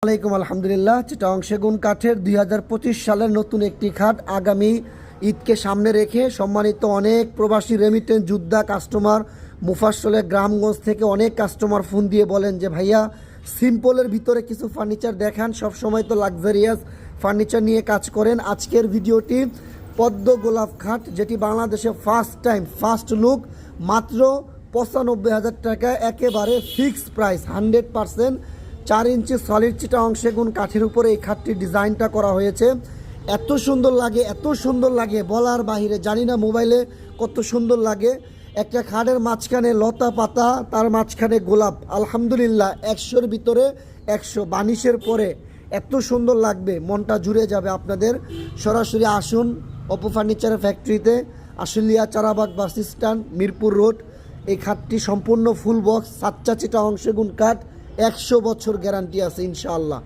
আলাইকুম আলহামদুলিল্লাহ। চিটাগং সেগুন কাঠের 2025 সালের নতুন একটি খাট আগামী ঈদকে সামনে রেখে সম্মানিত অনেক প্রবাসী রেমিটেন্স যোদ্ধা কাস্টমার মুফাসলে গ্রামগঞ্জ থেকে অনেক কাস্টমার ফোন দিয়ে বলেন যে ভাইয়া সিম্পলের ভিতরে কিছু ফার্নিচার দেখান, সবসময় তো লাক্সারিয়াস ফার্নিচার নিয়ে কাজ করেন। আজকের ভিডিওটি পদ্ম গোলাপ খাট, যেটি বাংলাদেশে ফার্স্ট লুক, মাত্র 95,000 টাকা, একেবারে ফিক্সড প্রাইস, 100% 4 ইঞ্চি সলিড চিটাগং সেগুন কাঠের উপরে এই খাটটির ডিজাইনটা করা হয়েছে। এত সুন্দর লাগে বলার বাহিরে, জানি না মোবাইলে কত সুন্দর লাগে। একটা খাটের মাঝখানে লতা পাতা, তার মাঝখানে গোলাপ, আলহামদুলিল্লাহ 100-এর ভিতরে 100, বানিশের পরে এত সুন্দর লাগবে, মনটা জুড়ে যাবে আপনাদের। সরাসরি আসুন অপো ফার্নিচারের ফ্যাক্টরিতে, Ashulia Charabag bus stand, Mirpur road. এই খাটটি সম্পূর্ণ ফুল বক্স, সাচ্চা চিটাগং সেগুন কাঠ, 100 বছর গ্যারান্টি আছে ইনশাআল্লাহ।